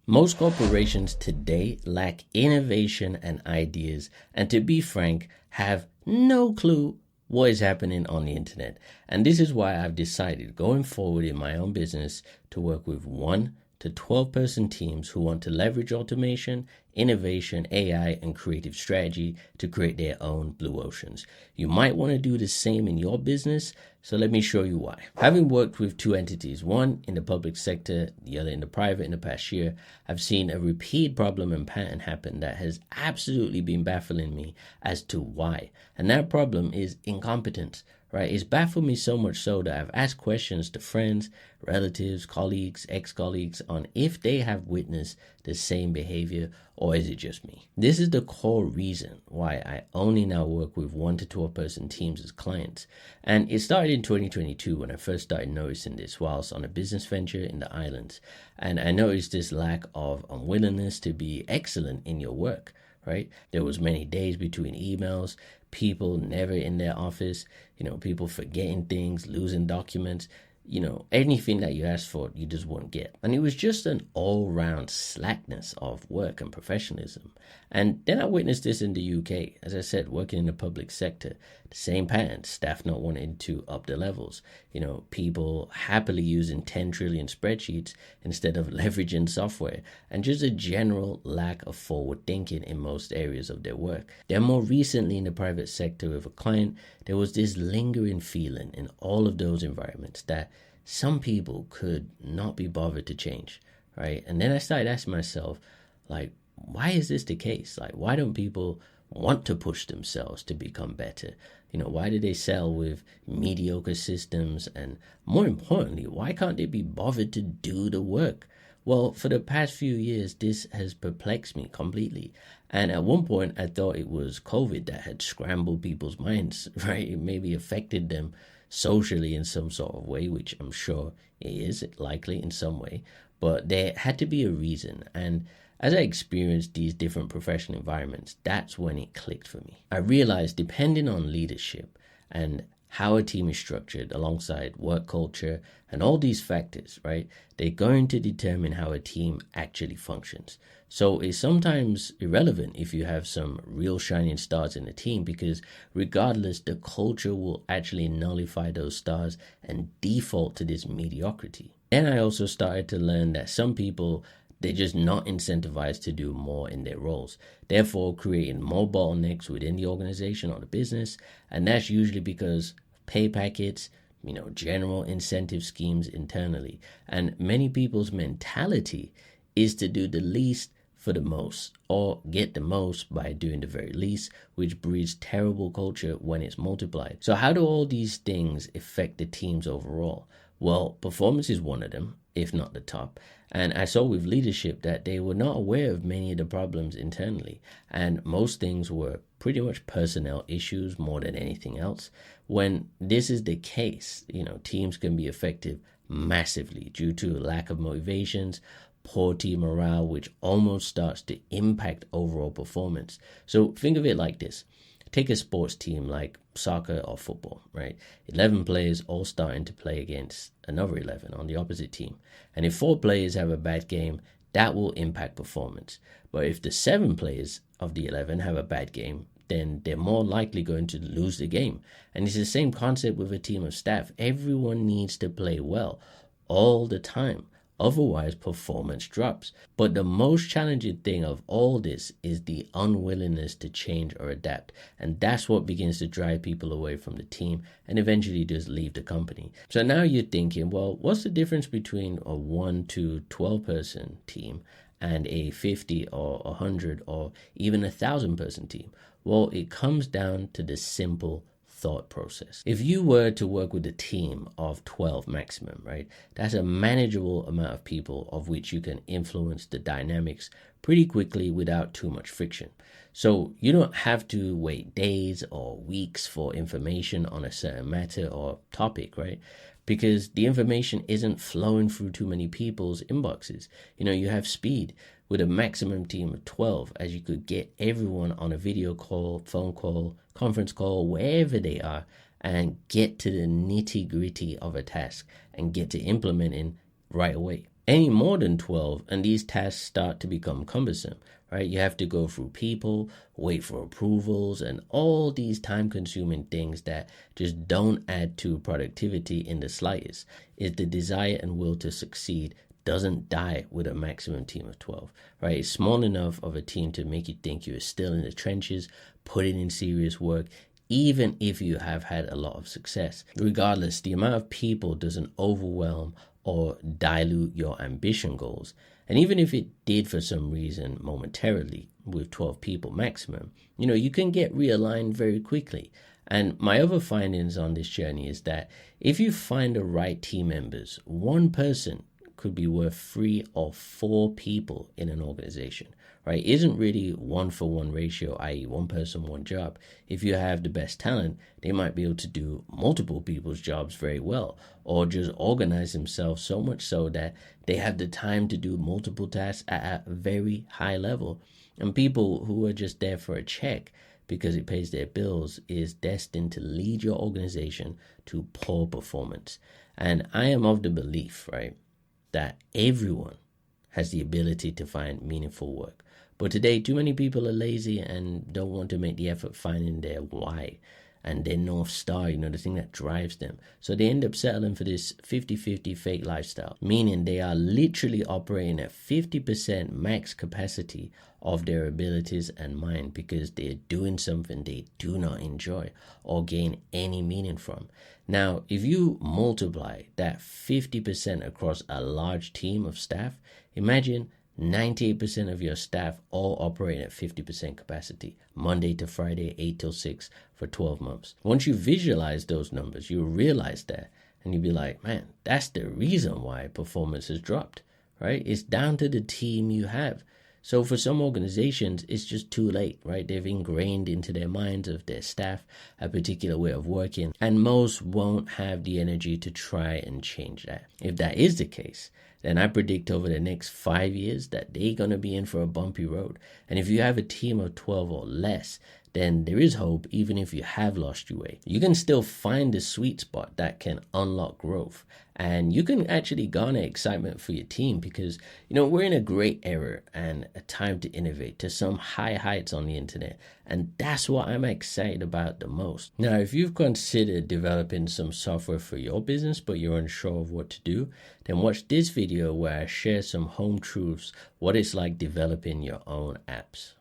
Most corporations today lack innovation and ideas, and to be frank, have no clue what is happening on the internet. And this is why I've decided going forward in my own business to work with 1 to 12 person teams who want to leverage automation, innovation, AI, and creative strategy to create their own blue oceans. You might want to do the same in your business, so let me show you why. Having worked with 2 entities, one in the public sector, the other in the private in the past year, I've seen a repeat problem and pattern happen that has absolutely been baffling me as to why. And that problem is incompetence. Right? It's baffled me so much so that I've asked questions to friends, relatives, colleagues, ex-colleagues on if they have witnessed the same behavior, or is it just me? This is the core reason why I only now work with 1 to 12 person teams as clients. And it started in 2022 when I first started noticing this whilst on a business venture in the islands. And I noticed this lack of unwillingness to be excellent in your work. Right? There was many days between emails, people never in their office, people forgetting things, losing documents, anything that you asked for, you just won't get. And it was just an all-round slackness of work and professionalism. And then I witnessed this in the UK, as I said, working in the public sector, the same pattern, staff not wanting to up the levels, people happily using 10 trillion spreadsheets instead of leveraging software, and just a general lack of forward thinking in most areas of their work. Then more recently in the private sector with a client, there was this lingering feeling in all of those environments that some people could not be bothered to change, right? And then I started asking myself, why is this the case? Why don't people want to push themselves to become better? Why do they sell with mediocre systems? And more importantly, why can't they be bothered to do the work? Well, for the past few years, this has perplexed me completely. And at one point, I thought it was COVID that had scrambled people's minds, right? It maybe affected them socially in some sort of way, which I'm sure it is likely in some way. But there had to be a reason. And as I experienced these different professional environments, that's when it clicked for me. I realized depending on leadership and how a team is structured alongside work culture and all these factors, right, they're going to determine how a team actually functions. So it's sometimes irrelevant if you have some real shining stars in the team, because regardless, the culture will actually nullify those stars and default to this mediocrity. Then I also started to learn that some people, they're just not incentivized to do more in their roles, therefore creating more bottlenecks within the organization or the business. And that's usually because pay packets, general incentive schemes internally. And many people's mentality is to do the least for the most, or get the most by doing the very least, which breeds terrible culture when it's multiplied. So how do all these things affect the teams overall? Well, performance is one of them, if not the top. And I saw with leadership that they were not aware of many of the problems internally. And most things were pretty much personnel issues more than anything else. When this is the case, teams can be affected massively due to lack of motivations, poor team morale, which almost starts to impact overall performance. So think of it like this. Take a sports team like soccer or football, right? 11 players all starting to play against another 11 on the opposite team. And if 4 players have a bad game, that will impact performance. But if the 7 players of the 11 have a bad game, then they're more likely going to lose the game. And it's the same concept with a team of staff. Everyone needs to play well all the time. Otherwise, performance drops. But the most challenging thing of all this is the unwillingness to change or adapt. And that's what begins to drive people away from the team and eventually just leave the company. So now you're thinking, well, what's the difference between a 1 to 12 person team and a 50 or 100 or even 1,000 person team? Well, it comes down to the simple thought process. If you were to work with a team of 12 maximum, right, that's a manageable amount of people of which you can influence the dynamics pretty quickly without too much friction. So you don't have to wait days or weeks for information on a certain matter or topic, right? Because the information isn't flowing through too many people's inboxes. You have speed with a maximum team of 12, as you could get everyone on a video call, phone call, conference call, wherever they are, and get to the nitty gritty of a task and get to implementing right away. Any more than 12, and these tasks start to become cumbersome, right? You have to go through people, wait for approvals, and all these time-consuming things that just don't add to productivity in the slightest. Is the desire and will to succeed doesn't die with a maximum team of 12, right? It's small enough of a team to make you think you're still in the trenches, putting in serious work, even if you have had a lot of success. Regardless, the amount of people doesn't overwhelm or dilute your ambition goals. And even if it did for some reason momentarily with 12 people maximum, you can get realigned very quickly. And my other findings on this journey is that if you find the right team members, one person could be worth 3 or 4 people in an organization, right? It isn't really 1-for-1 ratio, i.e. one person, one job. If you have the best talent, they might be able to do multiple people's jobs very well, or just organize themselves so much so that they have the time to do multiple tasks at a very high level. And people who are just there for a check because it pays their bills is destined to lead your organization to poor performance. And I am of the belief, right, that everyone has the ability to find meaningful work. But today, too many people are lazy and don't want to make the effort finding their why and their North Star, the thing that drives them. So they end up settling for this 50-50 fake lifestyle, meaning they are literally operating at 50% max capacity of their abilities and mind because they're doing something they do not enjoy or gain any meaning from. Now, if you multiply that 50% across a large team of staff, imagine 98% of your staff all operate at 50% capacity, Monday to Friday, 8 till 6 for 12 months. Once you visualize those numbers, you realize that, and you'll be like, man, that's the reason why performance has dropped, right? It's down to the team you have. So for some organizations, it's just too late, right? They've ingrained into their minds of their staff a particular way of working, and most won't have the energy to try and change that. If that is the case, then I predict over the next 5 years that they're going to be in for a bumpy road. And if you have a team of 12 or less, then there is hope even if you have lost your way. You can still find the sweet spot that can unlock growth. And you can actually garner excitement for your team because, we're in a great era and a time to innovate to some high heights on the internet. And that's what I'm excited about the most. Now, if you've considered developing some software for your business, but you're unsure of what to do, then watch this video where I share some home truths, what it's like developing your own apps.